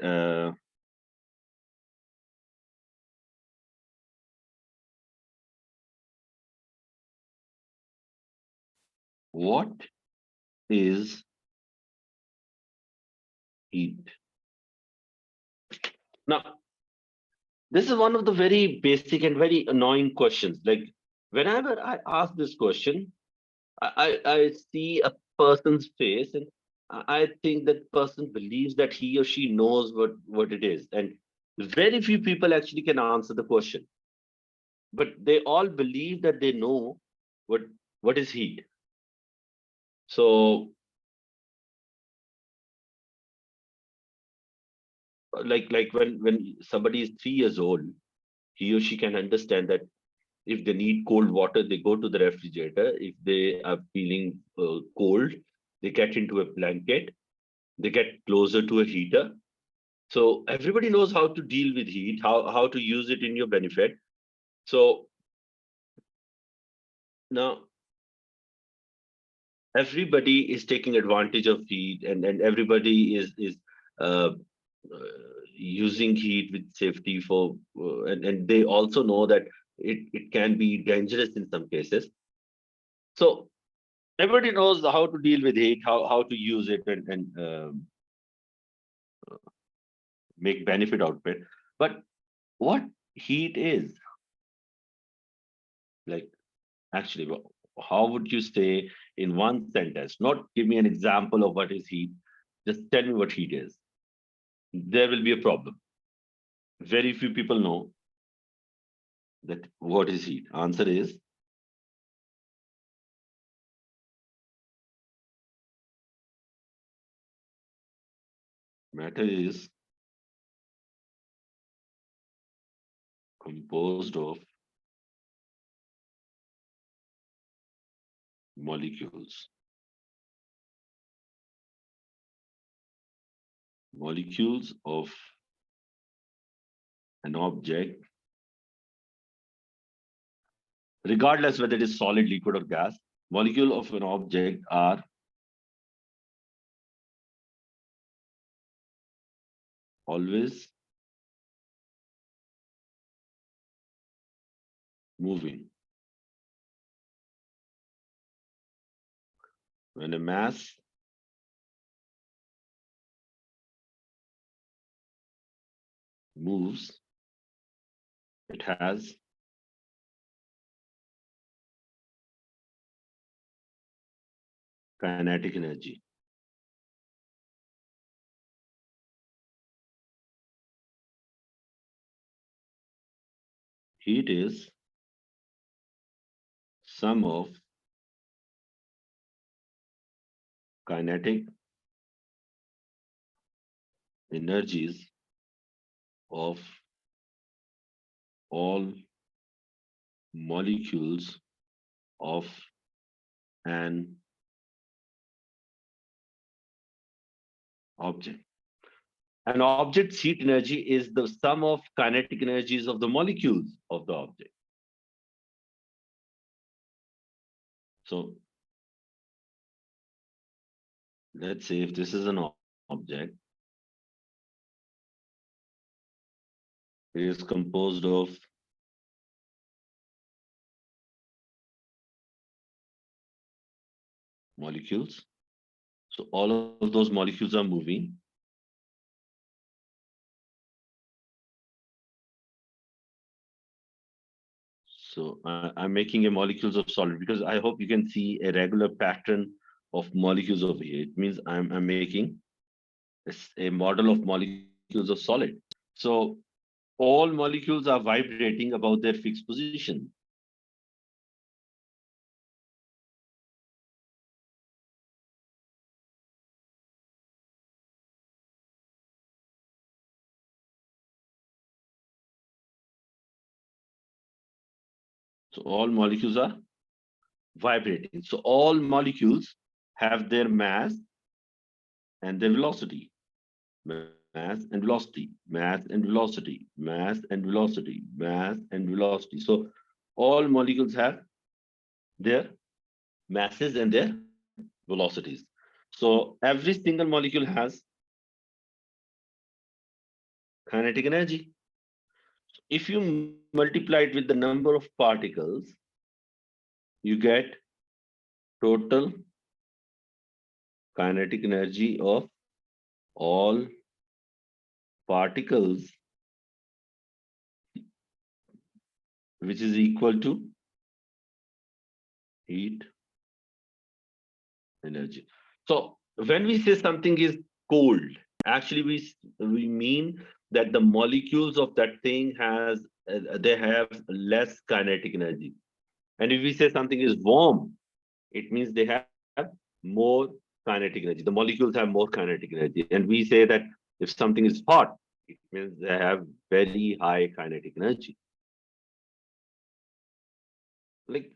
uh, what is heat? Now, this is one of the very basic and very annoying questions. Like whenever I ask this question, I see a person's face and I think that person believes that he or she knows what it is. And very few people actually can answer the question, but they all believe that they know what what is heat. So like when somebody is 3 years old, he or she can understand that if they need cold water, they go to the refrigerator. If they are feeling cold, they get into a blanket, they get closer to a heater. So everybody knows how to deal with heat, how to use it in your benefit. So now everybody is taking advantage of heat, and everybody is uh, using heat with safety for, and they also know that it can be dangerous in some cases. So everybody knows how to deal with heat, how to use it and make benefit out of it. But what heat is, like actually, how would you say in one sentence? Not give me an example of what is heat. Just tell me what heat is. There will be a problem. Very few people know that what is heat. Answer is matter is composed of molecules. Molecules of an object, regardless whether it is solid, liquid, or gas, molecule of an object are always moving. When a mass moves, it has kinetic energy. Heat is sum of kinetic energies of all molecules of an object. An object's heat energy is the sum of kinetic energies of the molecules of the object. So let's say if this is an object, it is composed of molecules. So all of those molecules are moving. So I'm making a molecules of solid because I hope you can see a regular pattern of molecules over here. It means I'm making a model of molecules of solid. So all molecules are vibrating about their fixed position. So all molecules are vibrating. So all molecules have their mass and their velocity. Mass and velocity, mass and velocity, mass and velocity, mass and velocity. So all molecules have their masses and their velocities. So every single molecule has kinetic energy. If you multiply it with the number of particles, you get total kinetic energy of all particles, which is equal to heat energy. So when we say something is cold, actually we mean that the molecules of that thing has they have less kinetic energy. And if we say something is warm, it means they have more kinetic energy. The molecules have more kinetic energy. And we say that if something is hot, it means they have very high kinetic energy. Like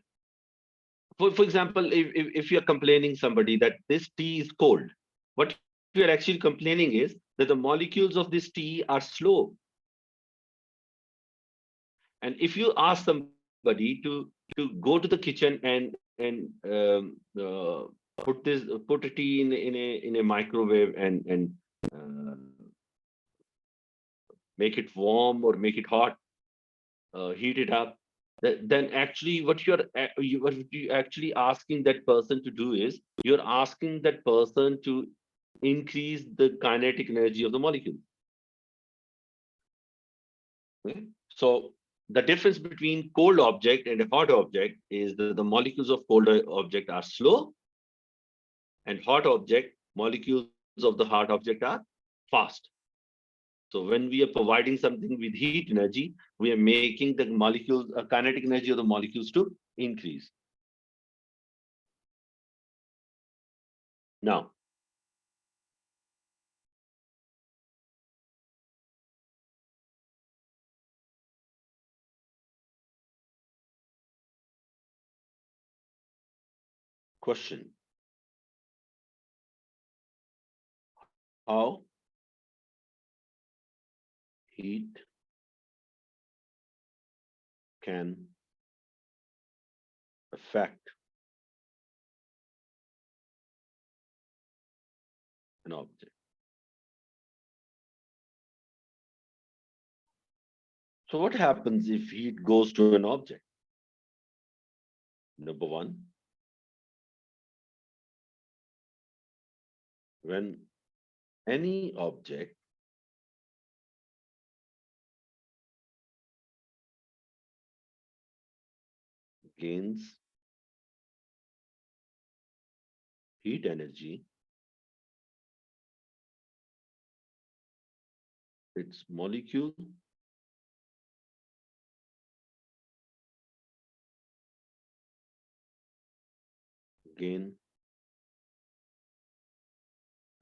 for example, if you're complaining somebody that this tea is cold, what you're actually complaining is that the molecules of this tea are slow. And if you ask somebody to go to the kitchen and put a tea in a microwave and make it warm or make it hot, heat it up, then actually what you actually asking that person to do is you're asking that person to increase the kinetic energy of the molecule. Okay? So the difference between cold object and a hot object is that the molecules of cold object are slow, and hot object molecules of the hot object are fast. So when we are providing something with heat energy, we are making the molecules kinetic energy of the molecules to increase. Now, question: how heat can affect an object? So what happens if heat goes to an object? Number one, when any object gains heat energy, its molecule gain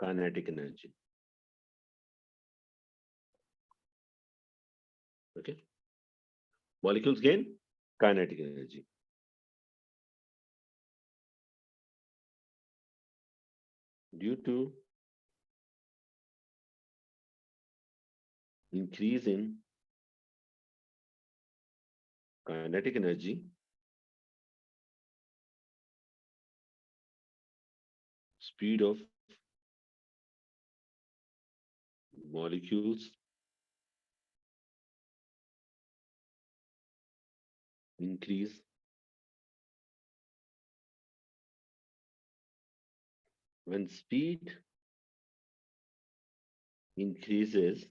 kinetic energy. Okay, molecules gain kinetic energy due to increase in kinetic energy. Speed of molecules increase. When speed increases,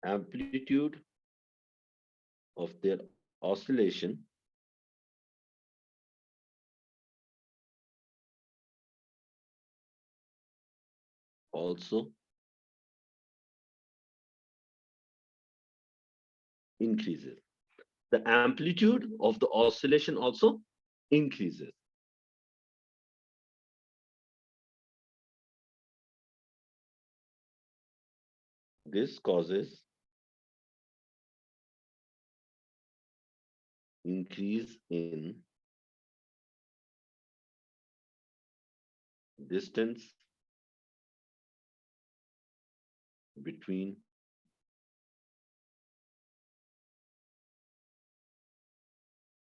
amplitude of their oscillation also increases. The amplitude of the oscillation also increases. This causes increase in distance between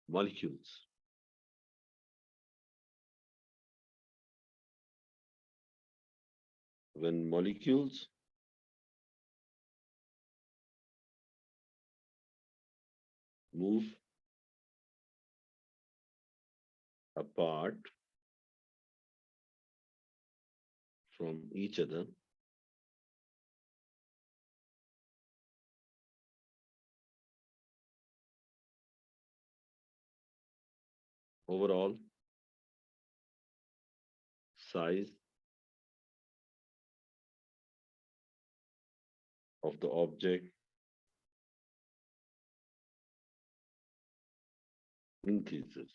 molecules. when molecules move apart from each other, overall size of the object increases.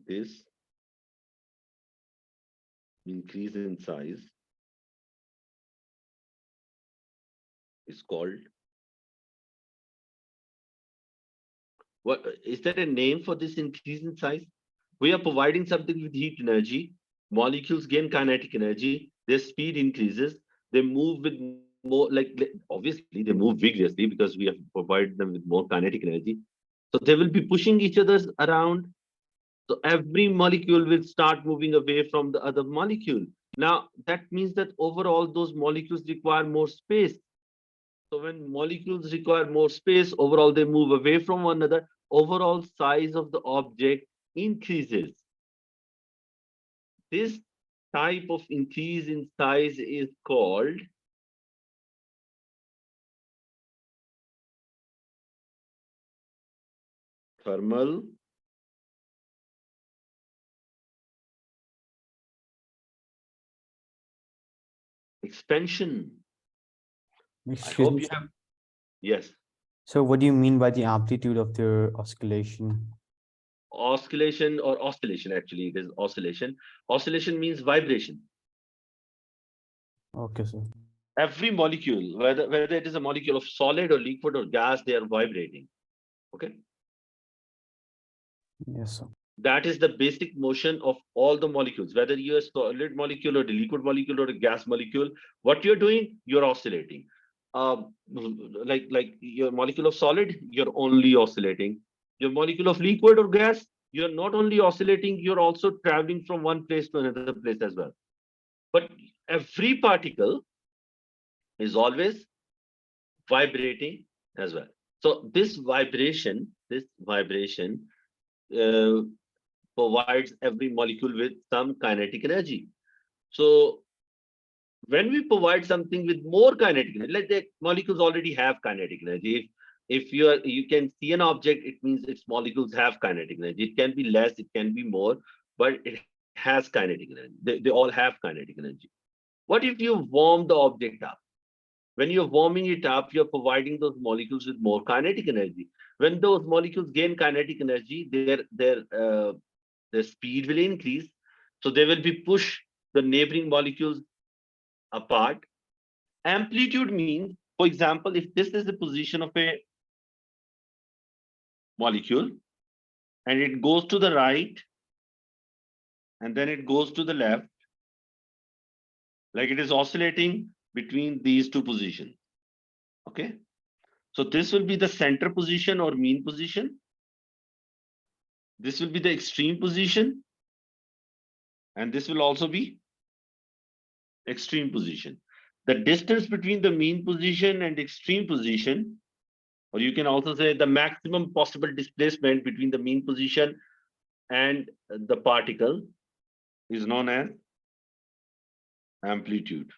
This increase in size is called, what is there a name for this increase in size? We are providing something with heat energy. Molecules gain kinetic energy. Their speed increases. They move with more, obviously they move vigorously because we have provided them with more kinetic energy. So they will be pushing each other around. So every molecule will start moving away from the other molecule. Now that means that overall those molecules require more space. So when molecules require more space, overall they move away from one another. Overall size of the object increases. This type of increase in size is called thermal expansion. I Excuse hope me, you sir. have, yes. So what do you mean by the amplitude of the oscillation? Oscillation or oscillation, actually, it is oscillation. Oscillation means vibration. Okay, sir. Every molecule, whether it is a molecule of solid or liquid or gas, they are vibrating. Okay. Yes, sir. That is the basic motion of all the molecules, whether you're a solid molecule or a liquid molecule or a gas molecule. What you're doing, you're oscillating. Like your molecule of solid, you're only oscillating. Your molecule of liquid or gas, you're not only oscillating, you're also traveling from one place to another place as well. But every particle is always vibrating as well. So this vibration uh, provides every molecule with some kinetic energy. So when we provide something with more kinetic energy, like the molecules already have kinetic energy. If you can see an object, it means its molecules have kinetic energy. It can be less, it can be more, but it has kinetic energy. They all have kinetic energy. What if you warm the object up? When you're warming it up, you're providing those molecules with more kinetic energy. When those molecules gain kinetic energy, their speed will increase. So they will be push the neighboring molecules apart. Amplitude means, for example, if this is the position of a molecule and it goes to the right and then it goes to the left, like it is oscillating between these two positions. Okay. So this will be the center position or mean position. This will be the extreme position. And this will also be extreme position. The distance between the mean position and extreme position, or you can also say the maximum possible displacement between the mean position and the particle, is known as amplitude.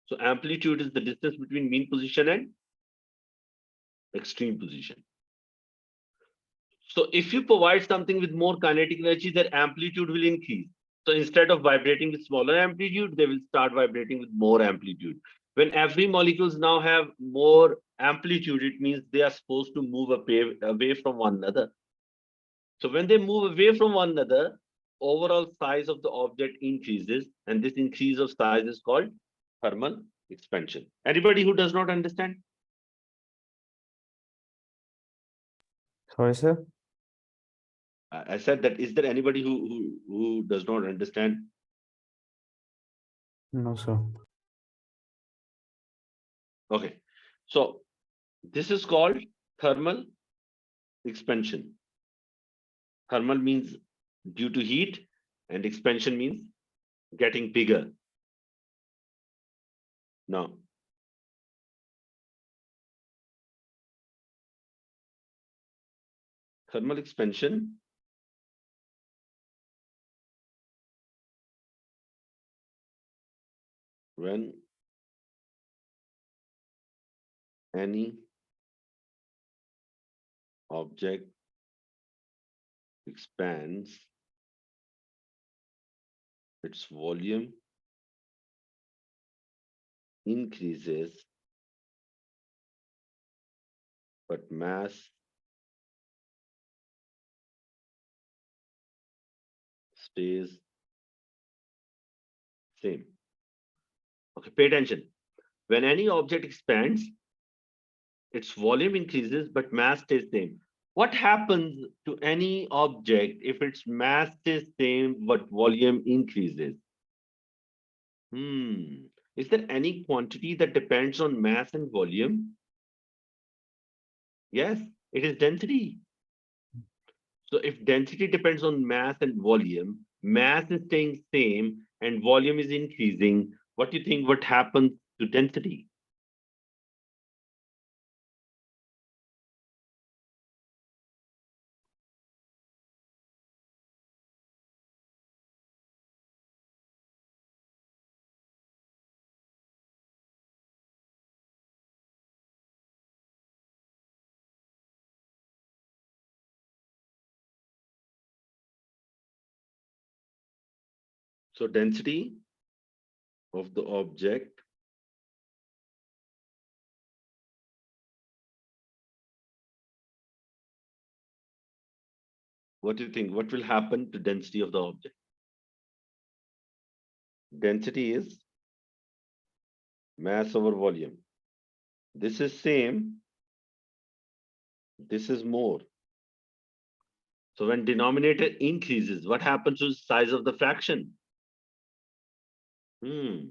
So amplitude is the distance between mean position and extreme position. So if you provide something with more kinetic energy, their amplitude will increase. So instead of vibrating with smaller amplitude, they will start vibrating with more amplitude. When every molecules now have more amplitude, it means they are supposed to move away from one another. So when they move away from one another, overall size of the object increases, and this increase of size is called thermal expansion. Anybody who does not understand? Sorry, sir. I said that, is there anybody who does not understand? No, sir. Okay. So this is called thermal expansion. Thermal means due to heat, and expansion means getting bigger. Now, thermal expansion, when any object expands its volume, increases, but mass stays same. Okay, pay attention. When any object expands, its volume increases, but mass stays same. What happens to any object if its mass stays same but volume increases? Is there any quantity that depends on mass and volume? Yes, it is density. So if density depends on mass and volume, mass is staying same and volume is increasing, what do you think what happens to density? So density of the object, what do you think? What will happen to density of the object? Density is mass over volume. This is same, this is more. So when denominator increases, what happens to the size of the fraction? Hmm,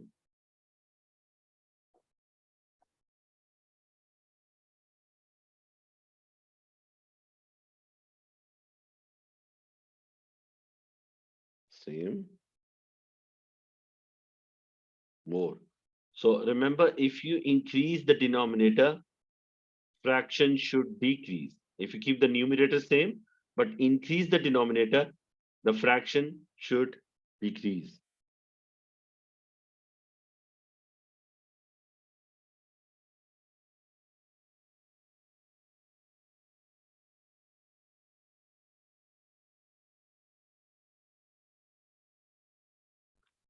same, more. So remember, if you increase the denominator, fraction should decrease. If you keep the numerator same, but increase the denominator, the fraction should decrease.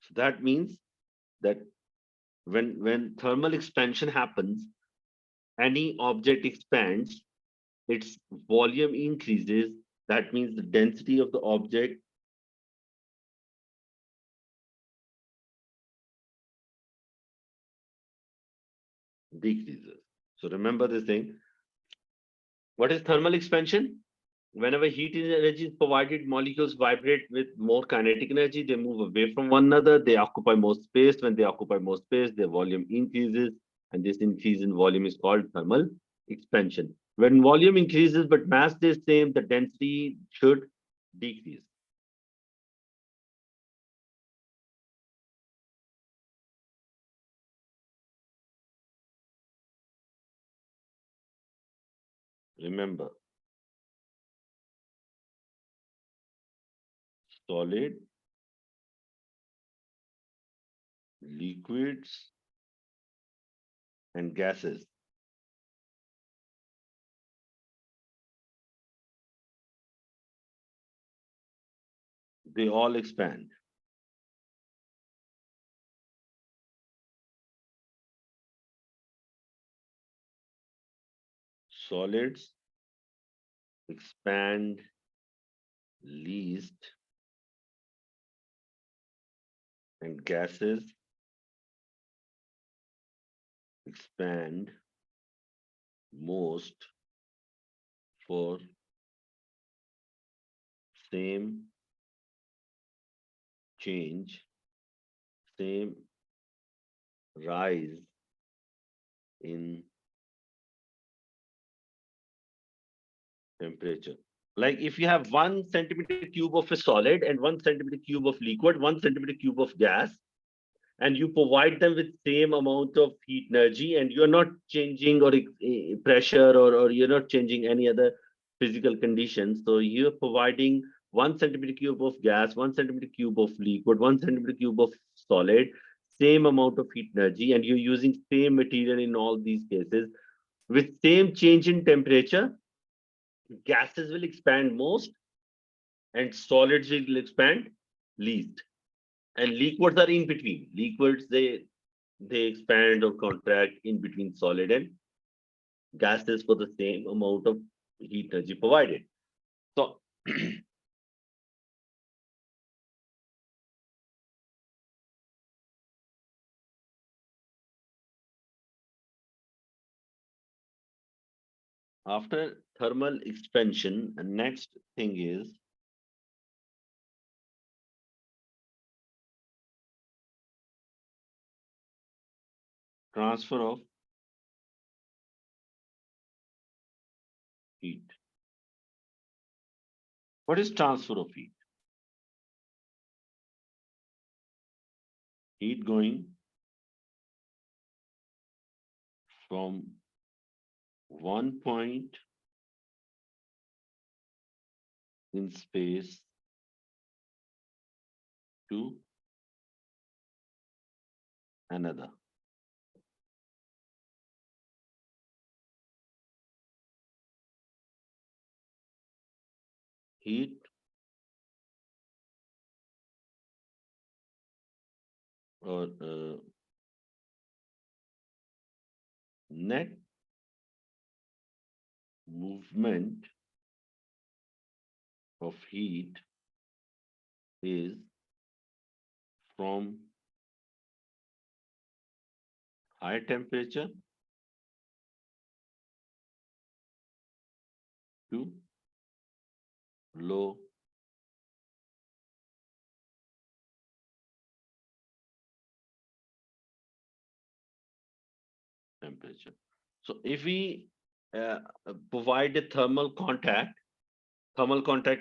So that means that when thermal expansion happens, any object expands, its volume increases. That means the density of the object decreases. So remember this thing. What is thermal expansion? Whenever heat energy is provided, molecules vibrate with more kinetic energy. They move away from one another. They occupy more space. When they occupy more space, their volume increases. And this increase in volume is called thermal expansion. When volume increases but mass stays same, the density should decrease. Remember, solid, liquids, and gases, they all expand. Solids expand least, and gases expand most for same change, same rise in temperature. Like if you have 1 centimeter cube of a solid and 1 centimeter cube of liquid, 1 centimeter cube of gas, and you provide them with same amount of heat energy, and you're not changing or pressure, or you're not changing any other physical conditions. So you're providing 1 centimeter cube of gas, 1 centimeter cube of liquid, 1 centimeter cube of solid, same amount of heat energy, and you're using same material in all these cases. With same change in temperature, gases will expand most and solids will expand least. And liquids are in between. Liquids, they expand or contract in between solid and gases for the same amount of heat energy provided. So after thermal expansion, the next thing is transfer of heat. What is transfer of heat? Heat going from one point in space to another. Heat or net movement of heat is from high temperature to low temperature. So if we provide a thermal contact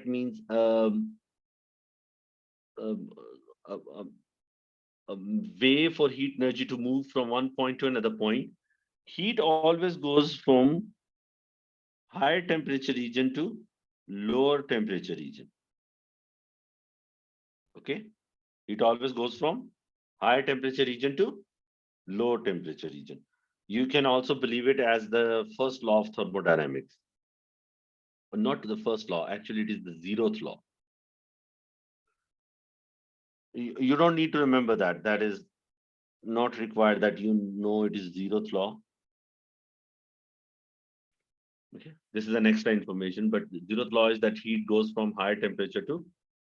means um, a, a, a way for heat energy to move from one point to another point. Heat always goes from higher temperature region to lower temperature region. Okay, it always goes from higher temperature region to low temperature region. You can also believe it as the first law of thermodynamics. But not the first law, actually, it is the zeroth law. You don't need to remember that. That is not required that you know it is zeroth law. Okay, this is an extra information, but the zeroth law is that heat goes from higher temperature to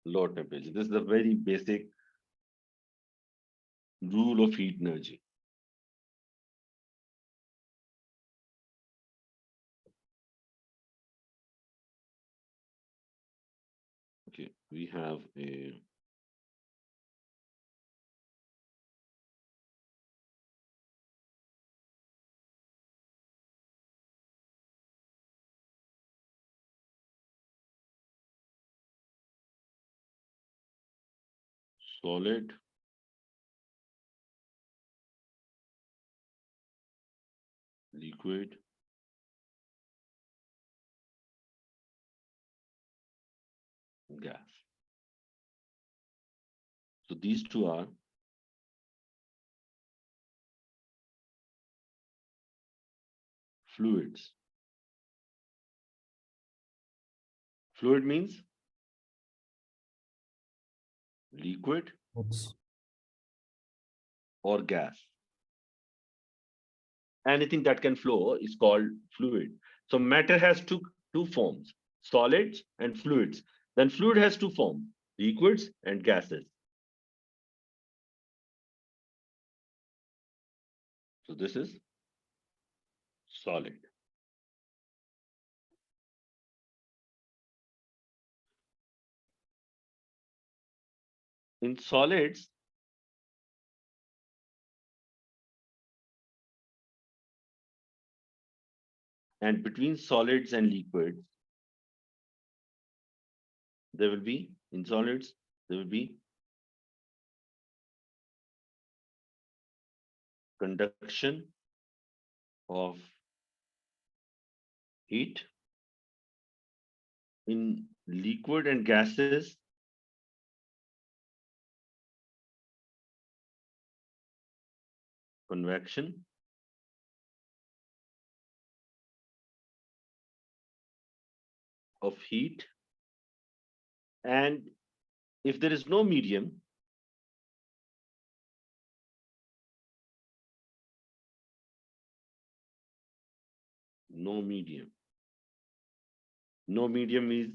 low temperature. This is a very basic rule of heat energy. Okay, we have a solid, liquid, gas. So these two are fluids. Fluid means liquid It's or gas. Anything that can flow is called fluid. So matter has two forms, solids and fluids. Then fluid has two forms, liquids and gases. So this is solid. In solids, And between solids and liquids, there will be, in solids, there will be conduction of heat. In liquid and gases, convection of heat. And if there is no medium, no medium. No medium is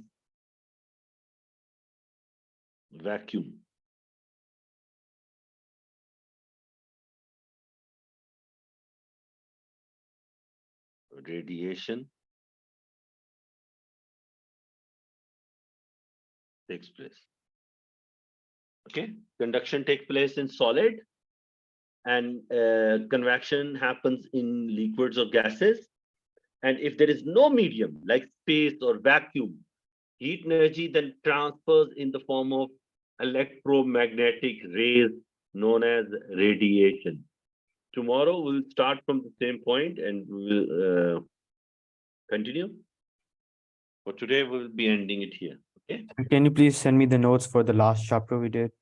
vacuum. Radiation takes place. Okay, conduction takes place in solid, and convection happens in liquids or gases. And if there is no medium like space or vacuum, heat energy then transfers in the form of electromagnetic rays known as radiation. Tomorrow we'll start from the same point and we'll continue. For today, we'll be ending it here. Okay. And can you please send me the notes for the last chapter we did?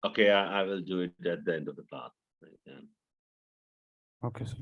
Okay, I will do it at the end of the class. Okay, sir.